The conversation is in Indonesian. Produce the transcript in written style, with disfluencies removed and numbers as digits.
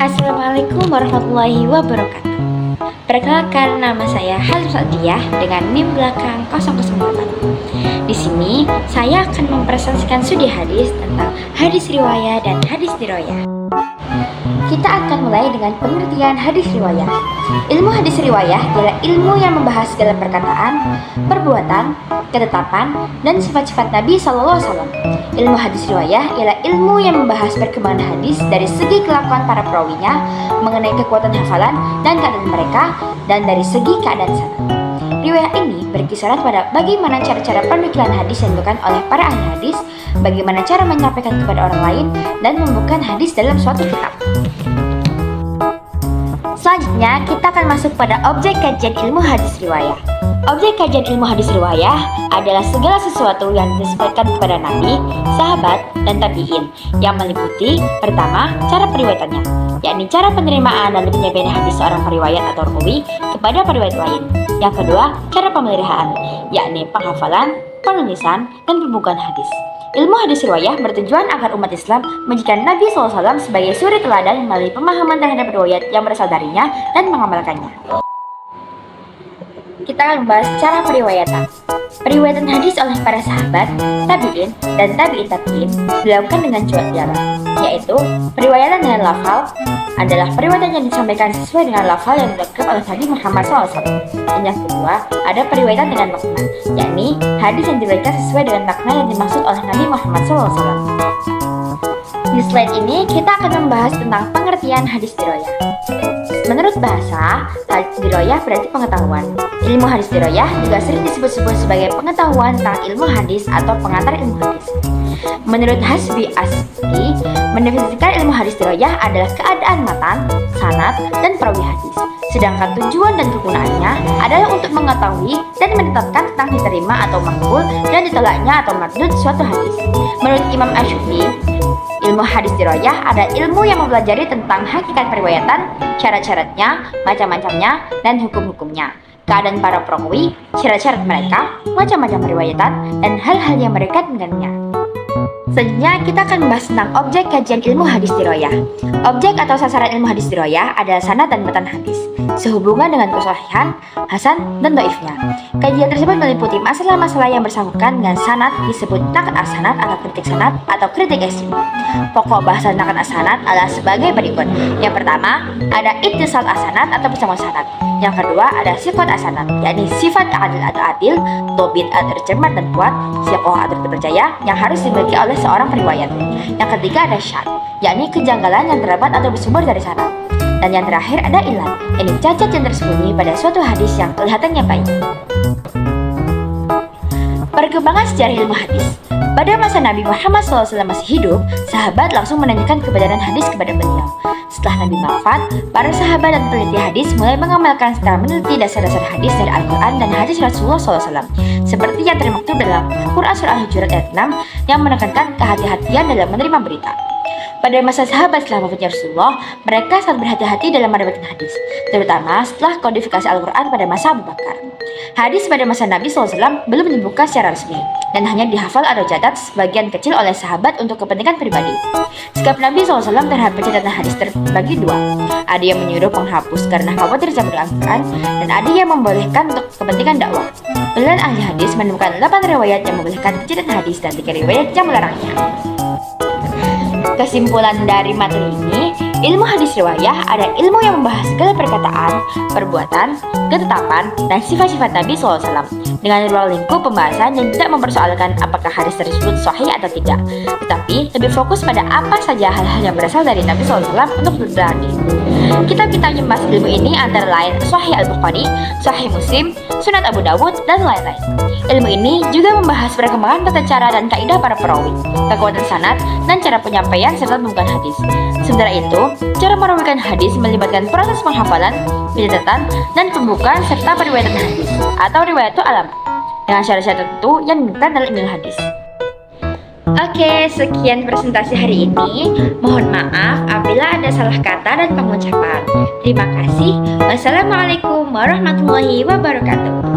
Assalamualaikum warahmatullahi wabarakatuh. Perkenalkan, nama saya Halim Sa'diyah dengan NIM belakang 008. Di sini saya akan mempresentasikan studi hadis tentang hadis riwayah dan hadis diroyah. Kita akan mulai dengan pengertian hadis riwayah. Ilmu hadis riwayah adalah ilmu yang membahas segala perkataan, perbuatan, ketetapan, dan sifat-sifat Nabi SAW. Ilmu hadis riwayah ialah ilmu yang membahas perkembangan hadis dari segi kelakuan para perawinya, mengenai kekuatan hafalan dan keadaan mereka, dan dari segi keadaan sanad. Riwayah ini berkisaran pada bagaimana cara-cara penukilan hadis yang dilakukan oleh para ahli hadis, bagaimana cara menyampaikan kepada orang lain, dan membuka hadis dalam suatu kitab. Selanjutnya, kita akan masuk pada objek kajian ilmu hadis riwayah. Objek kajian ilmu hadis riwayah adalah segala sesuatu yang disampaikan kepada Nabi, sahabat, dan tabi'in, yang meliputi pertama, cara periwayatannya, yakni cara penerimaan dan penyampaian hadis seorang periwayat atau rawi kepada periwayat lain. Yang kedua, cara pemeliharaan, yakni penghafalan, penulisan, dan pembukaan hadis. Ilmu hadis riwayah bertujuan agar umat Islam menjadikan Nabi SAW sebagai suri teladan melalui pemahaman terhadap riwayat yang berasal darinya dan mengamalkannya. Kita akan membahas cara periwayatan. Periwayatan hadis oleh para sahabat, tabi'in, dan tabi'in tabi'in dilakukan dengan dua cara, yaitu periwayatan dengan lafal adalah periwayatan yang disampaikan sesuai dengan lafal yang dilakukan oleh Nabi Muhammad SAW. Dan yang kedua, ada periwayatan dengan makna, yakni hadis yang diriwayatkan sesuai dengan makna yang dimaksud oleh Nabi Muhammad SAW. Di slide ini kita akan membahas tentang pengertian hadis diroyah. Menurut bahasa, hadis diroyah berarti pengetahuan. Ilmu hadis diroyah juga sering disebut-sebut sebagai pengetahuan tentang ilmu hadis atau pengantar ilmu hadis. Menurut Hasbi Aski, mendefinisikan ilmu hadis diroyah adalah keadaan matan, sanad, dan perawi hadis. Sedangkan tujuan dan kegunaannya adalah untuk mengetahui dan menetapkan tentang diterima atau makbul dan ditolaknya atau mardud suatu hadis. Menurut Imam Asy'ari, ilmu hadis diroyah adalah ilmu yang mempelajari tentang hakikat periwayatan, syarat-syaratnya, macam-macamnya, dan hukum-hukumnya, keadaan para perawi, syarat-syarat mereka, macam-macam periwayatan, dan hal-hal yang mereka dengannya. Selanjutnya, kita akan membahas tentang objek kajian ilmu hadis diroyah. Objek atau sasaran ilmu hadis diroyah adalah sanad dan matan hadis, sehubungan dengan kesahihan, hasan, dan dhaifnya. Kajian tersebut meliputi masalah-masalah yang bersangkutan dengan sanad disebut naqd as-sanad atau kritik sanad atau kritik isi. Pokok bahasan naqd as-sanad adalah sebagai berikut. Yang pertama, ada ittisal as-sanad atau bersama sanad. Yang kedua, ada sifat as-sanad, yakni sifat adil atau adil, dobit atau cermat dan kuat, siqah atau terpercaya yang harus dimiliki oleh seorang periwayat. Yang ketiga, ada syad, yakni kejanggalan yang terdapat atau bersumber dari sanad. Dan yang terakhir ada ilat, yakni cacat yang tersembunyi pada suatu hadis yang kelihatannya baik. Perkembangan sejarah ilmu hadis. Pada masa Nabi Muhammad SAW masih hidup, sahabat langsung menanyakan kebenaran hadis kepada beliau. Setelah Nabi wafat, para sahabat dan peneliti hadis mulai mengamalkan secara meneliti dasar-dasar hadis dari Al-Quran dan hadis Rasulullah SAW, seperti yang termaktub dalam Quran Surah Al-Hujurat ayat 6 yang menekankan kehati-hatian dalam menerima berita. Pada masa sahabat setelah wafatnya Rasulullah, mereka sangat berhati-hati dalam mendapatkan hadis, terutama setelah kodifikasi Al-Quran pada masa Abu Bakar. Hadis pada masa Nabi SAW belum dibuka secara resmi, dan hanya dihafal atau catat sebagian kecil oleh sahabat untuk kepentingan pribadi. Sikap Nabi SAW terhadap pencatatan hadis terbagi dua. Ada yang menyuruh menghapus karena khawatir campur Al-Quran, dan ada yang membolehkan untuk kepentingan dakwah. Penelitian ahli hadis menemukan 8 riwayat yang membolehkan pencatatan hadis dan 3 riwayat yang melarangnya. Kesimpulan dari materi ini, ilmu hadis riwayah adalah ilmu yang membahas segala perkataan, perbuatan, ketetapan, dan sifat-sifat Nabi SAW dengan ruang lingkup pembahasan yang tidak mempersoalkan apakah hadis tersebut sahih atau tidak, tetapi lebih fokus pada apa saja hal-hal yang berasal dari Nabi SAW untuk diteliti. Kitab-kitab yang membahas ilmu ini antara lain Sahih Al-Bukhari, Sahih Muslim, Sunan Abu Dawud, dan lain-lain. Ilmu ini juga membahas perkembangan tata cara dan kaidah para perawi, kekuatan sanad, dan cara penyampaian serta pembukaan hadis. Sementara itu, cara merawikan hadis melibatkan proses penghafalan, pencatatan, dan pembukaan serta periwayatan hadis atau riwayatul alam dengan syarat-syarat tertentu yang diminta dalam ilmu hadis. Oke, sekian presentasi hari ini. Mohon maaf apabila ada salah kata dan pengucapan. Terima kasih. Wassalamualaikum warahmatullahi wabarakatuh.